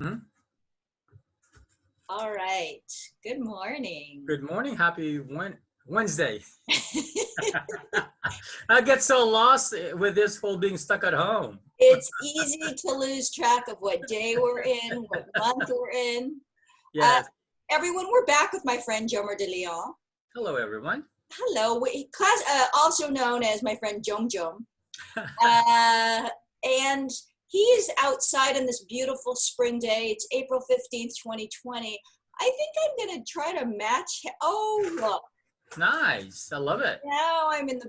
Hmm? All right. Good morning. Good morning. Happy Wednesday. I get so lost with this whole being stuck at home. It's easy to lose track of what day we're in, what month we're in. Uh, Yes. Everyone, we're back with my friend Jomer2020apr15. Hello, everyone. Hello, also known as my friend Jom. Uh, and he is outside on this beautiful spring day. It's April 15th, 2020. I think I'm going to try to match. Oh, look. Nice. I love it. Now I'm in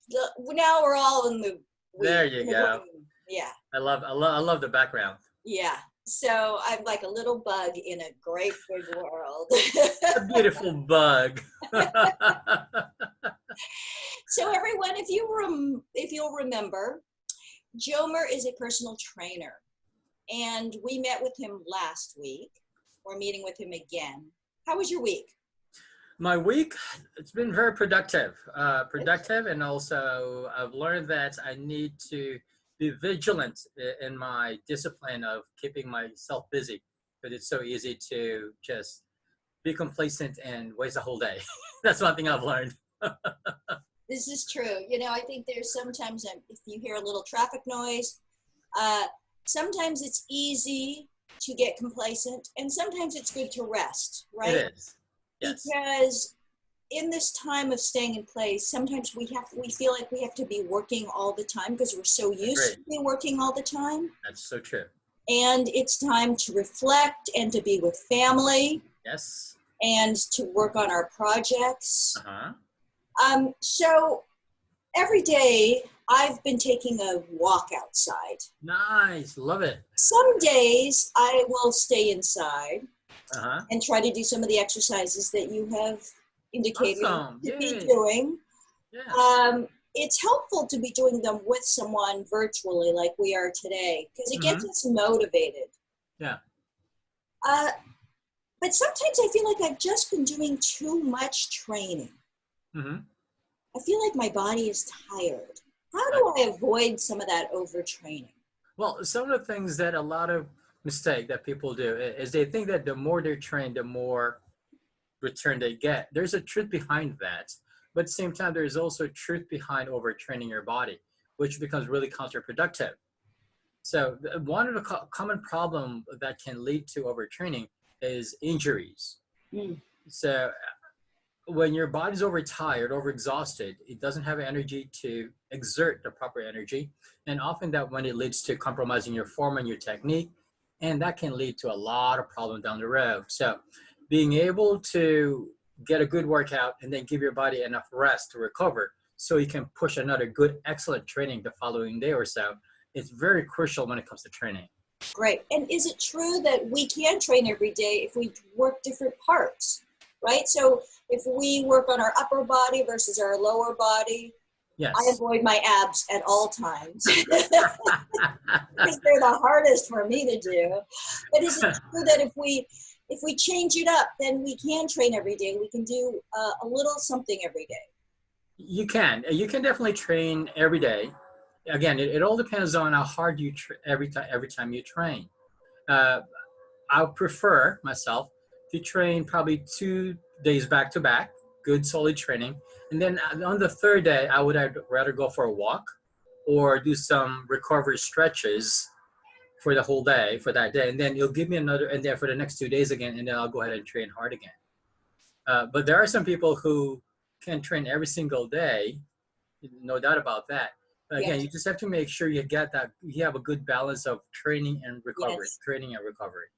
now we're all in the There you in the go. room. Yeah. I love the background. Yeah. So I'm like a little bug in a great big world. A beautiful bug. So everyone, if you'll remember, Jomer is a personal trainer, and we met with him last week. We're meeting with him again. How was your week? My week, it's been very productive. And also I've learned that I need to be vigilant in my discipline of keeping myself busy, but it's so easy to just be complacent and waste a whole day. That's one thing I've learned. This is true. I think there's sometimes if you hear a little traffic noise, sometimes it's easy to get complacent, and sometimes it's good to rest, right? It is. Yes. Because in this time of staying in place, sometimes we feel like we have to be working all the time because we're so used to be working all the time. That's so true. And it's time to reflect and to be with family. Yes. And to work on our projects. Uh-huh. So every day I've been taking a walk outside. Nice. Love it. Some days I will stay inside Uh-huh. and try to do some of the exercises that you have indicated Awesome. to be Yay. doing. Yes. It's helpful to be doing them with someone virtually like we are today because it gets us motivated. Yeah. But sometimes I feel like I've just been doing too much training. Mm-hmm. I feel like my body is tired. How do I avoid some of that overtraining? Well, some of the things that a lot of mistake that people do is they think that the more they're trained, the more return they get. There's a truth behind that. But at the same time, there's also truth behind overtraining your body, which becomes really counterproductive. So one of the common problem that can lead to overtraining is injuries. So when your body's overtired, overexhausted, it doesn't have energy to exert the proper energy. And often that when it leads to compromising your form and your technique, and that can lead to a lot of problems down the road. So being able to get a good workout and then give your body enough rest to recover so you can push another good, excellent training the following day or so, it's very crucial when it comes to training. Great. And is it true that we can train every day if we work different parts, right? So if we work on our upper body versus our lower body, yes. I avoid my abs at all times because they're the hardest for me to do. But is it true that if we change it up, then we can train every day? We can do a little something every day. You can definitely train every day. Again, it all depends on how hard you every time you train. I prefer myself to train probably 2 days back to back, good solid training, and then on the third day I would rather go for a walk or do some recovery stretches for the whole day for that day, and then you'll give me another, and then for the next 2 days again, and then I'll go ahead and train hard again. But there are some people who can train every single day, no doubt about that. But again, you just have to make sure you get that, you have a good balance of training and recovery, training and recovery.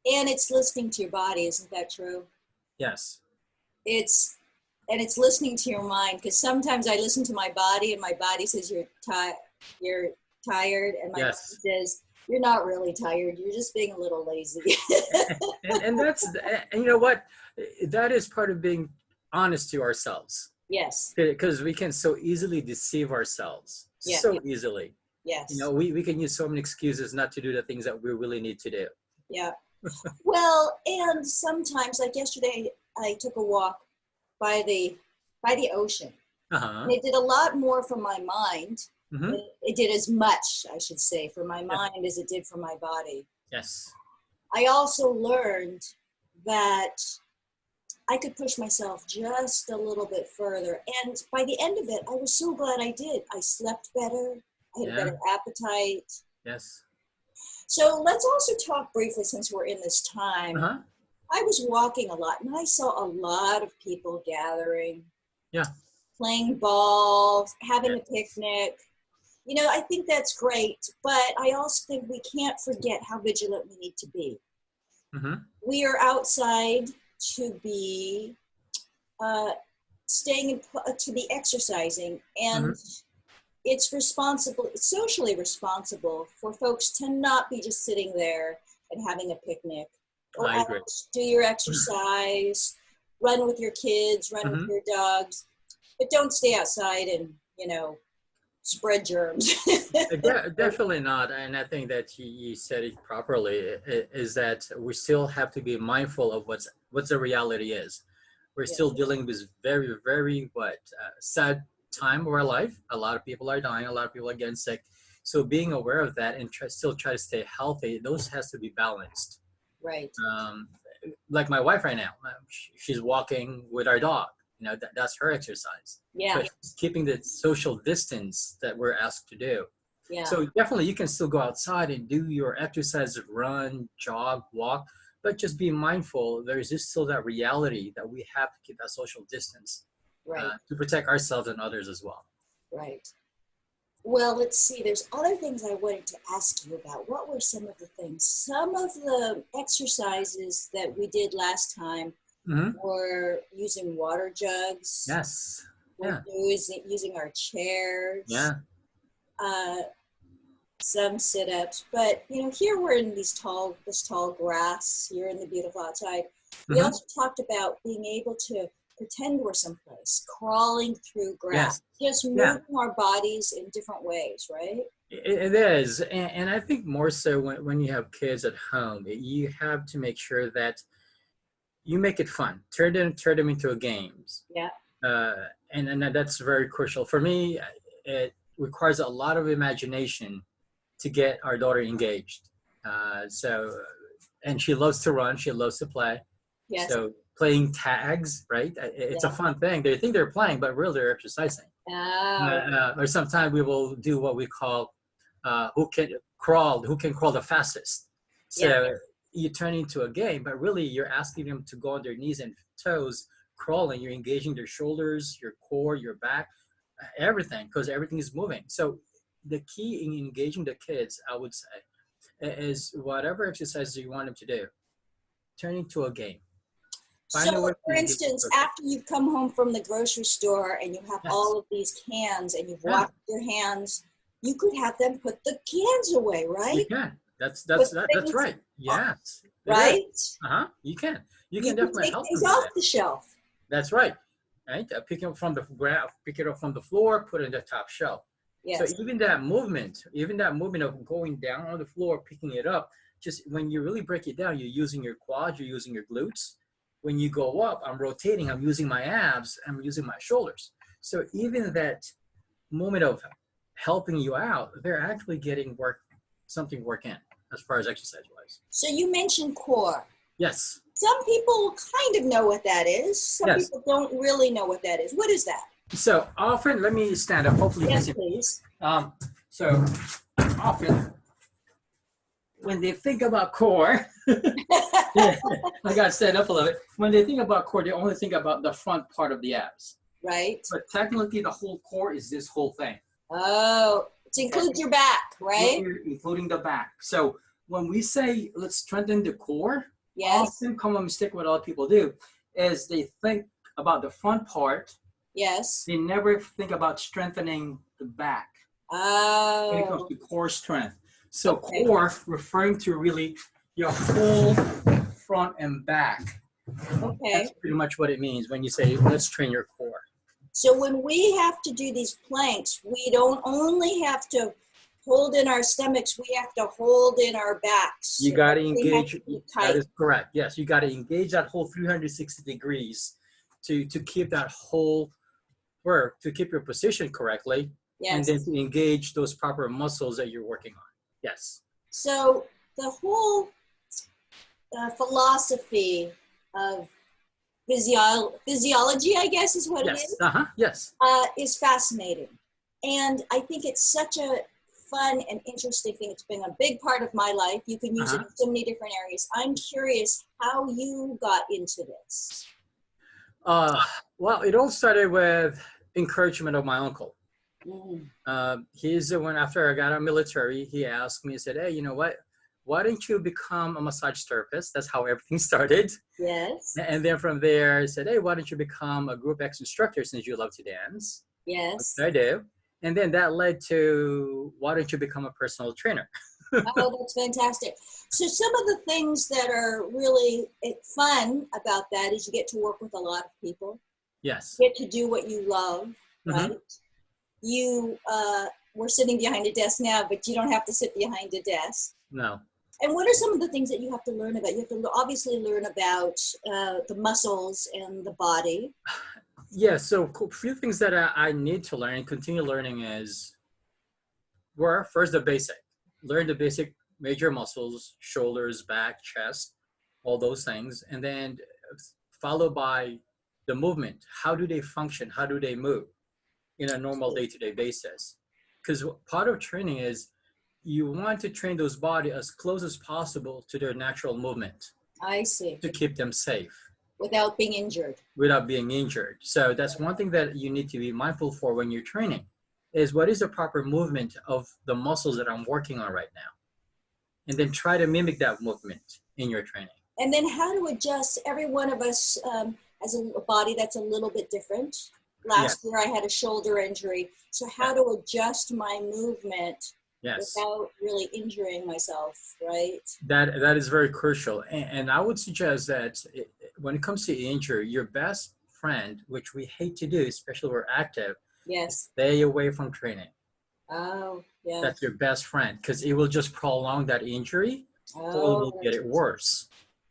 And it's listening to your body, isn't that true? Yes. It's listening to your mind, because sometimes I listen to my body and my body says you're tired, and my body says you're not really tired, you're just being a little lazy. and that's, and you know what, that is part of being honest to ourselves. Yes. Because we can so easily deceive ourselves. So easily. Yes. We can use so many excuses not to do the things that we really need to do. Yeah. Well, and sometimes, like yesterday, I took a walk by the ocean. And it did a lot more for my mind. It did as much, I should say, for my mind as it did for my body. Yes. I also learned that I could push myself just a little bit further. And by the end of it, I was so glad I did. I slept better. I had a Yeah. better appetite. Yes. So let's also talk briefly, since we're in this time. Uh-huh. I was walking a lot and I saw a lot of people gathering, Yeah. playing ball, having a Yes. picnic. You know, I think that's great, but I also think we can't forget how vigilant we need to be. Mm-hmm. We are outside to be staying in, to be exercising, Mm-hmm. and it's responsible, it's socially responsible for folks to not be just sitting there and having a picnic. Go I out, agree. do your exercise, run with your kids, run with Mm-hmm. your dogs, but don't stay outside and, you know, spread germs. Definitely not. And I think that you said it properly, is that we still have to be mindful of what's the reality is. We're Yeah, still dealing with very, very sad time of our life. A lot of people are dying. A lot of people are getting sick. So being aware of that and still try to stay healthy, those has to be balanced. right, Um, like my wife right now, she's walking with our dog. That's her exercise. yeah, But she's keeping the social distance that we're asked to do. yeah, So definitely you can still go outside and do your exercise, run, jog, walk, but just be mindful. There's just still that reality that we have to keep that social distance right, to protect ourselves and others as well. right. Well, let's see. There's other things I wanted to ask you about. What were some of the things? Some of the exercises that we did last time Hmm. were using water jugs, Yes. we're Yeah. using our chairs, Yeah. uh, some sit-ups. But you know, here we're in this tall grass. Here in the beautiful outside. We Hmm. also talked about being able to pretend we're someplace, crawling through grass, Yes. just Yeah. moving our bodies in different ways, right? It is. And I think more so when you have kids at home, you have to make sure that you make it fun. Turn them into a games. Yeah. uh, and that's very crucial for me. It requires a lot of imagination to get our daughter engaged. And she loves to run, she loves to play. Yes. So playing tags, right? It's a Yeah. fun thing. They think they're playing, but really they're exercising. Oh, Or sometimes we will do what we call who can crawl the fastest. yeah. So you turn into a game, but really you're asking them to go on their knees and toes, crawling. You're engaging their shoulders, your core, your back, everything, because everything is moving. So the key in engaging the kids, I would say, is whatever exercises you want them to do, turn into a game. So, Find a way for to engage instance, them. after you've come home from the grocery store and you have Yes. all of these cans and you've Yeah. washed your hands, you could have them put the cans away, You right? can. Put That's things, right. Yes, it is. right? Uh-huh. You can. You You can could definitely take help things them with off that. the shelf. That's right. Right. Pick it up from the ground, pick it up from the floor, put it in the top shelf. So Yes. even that movement of going down on the floor, picking it up, just when you really break it down, you're using your quads, you're using your glutes. When you go up, I'm rotating, I'm using my abs, I'm using my shoulders. So even that moment of helping you out, they're actually getting something work in as far as exercise wise. So you mentioned core. Yes. Some people kind of know what that is. Some Yes. people don't really know what that is. What is that? So often, let me stand up. Hopefully you can Yes, see. please. So often when they think about core, yeah, I got to stand up a little bit. When they think about core, they only think about the front part of the abs. Right. But technically, the whole core is this whole thing. Oh, it includes your back, right? Including the back. So when we say let's strengthen the core, Yes. often common mistake what a lot of people do is they think about the front part. Yes. They never think about strengthening the back when it comes Oh, to core strength. So okay. core referring to really your whole front and back. Okay. That's pretty much what it means when you say let's train your core. So when we have to do these planks, we don't only have to hold in our stomachs, we have to hold in our backs. You got to Everything has engage. to be That tight. is correct. Yes, you got to engage that whole 360 degrees to keep that whole work, to keep your position correctly, and Yes. then to engage those proper muscles that you're working on. Yes. So the whole philosophy of physiology, I guess is what it Yes. is, Yes. is fascinating. And I think it's such a fun and interesting thing. It's been a big part of my life. You can use it in so many different areas. I'm curious how you got into this. Uh, well, it all started with encouragement of my uncle. Mm. He's the one, after I got out of military, he asked me, he said, hey, you know what? Why don't you become a massage therapist? That's how everything started. Yes. And then from there, I said, hey, why don't you become a group X instructor since you love to dance? Yes. I do. And then that led to, why don't you become a personal trainer? Oh, that's fantastic. So some of the things that are really fun about that is you get to work with a lot of people. Yes. You get to do what you love, right? You we're sitting behind a desk now, but you don't have to sit behind a desk. No. And what are some of the things that you have to learn about? You have to obviously learn about the muscles and the body. Yeah, so a few things that I need to learn and continue learning is, were first the basic. Learn the basic major muscles, shoulders, back, chest, all those things. And then followed by the movement. How do they function? How do they move in a normal day-to-day basis? Because part of training is you want to train those body as close as possible to their natural movement I see. to keep them safe Without being injured. without being injured. So that's one thing that you need to be mindful for when you're training, is what is the proper movement of the muscles that I'm working on right now? And then try to mimic that movement in your training. And then how to adjust. Every one of us has a body that's a little bit different. Last year I had a shoulder injury. So how to adjust my movement without really injuring myself, right? That is very crucial. And I would suggest that when it comes to injury, your best friend, which we hate to do, especially when we're active, yes, stay away from training. Oh, yeah. That's your best friend, because it will just prolong that injury, or it will get it worse.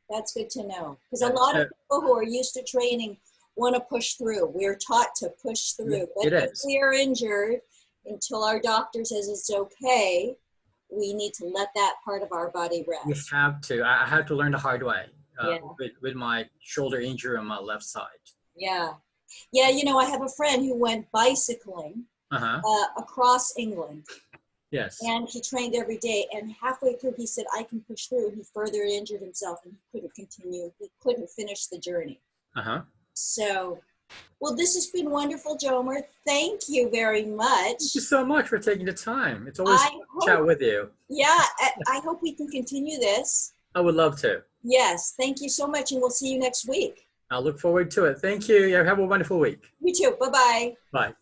That's good to know. Because a lot of people who are used to training want to push through. We're taught to push through. But if we are injured, until our doctor says it's okay, we need to let that part of our body rest. You have to. I had to learn the hard way with my shoulder injury on my left side. Yeah. Yeah, you know, I have a friend who went bicycling across England. Yes. And he trained every day. And halfway through, he said, I can push through. And he further injured himself and he couldn't continue. He couldn't finish the journey. So, well, this has been wonderful, Jomer. Thank you very much. Thank you so much for taking the time. It's always fun to chat with you. Yeah, I hope we can continue this. I would love to. Yes, thank you so much. And we'll see you next week. I look forward to it. Thank you. Have a wonderful week. You too. Bye-bye. Bye.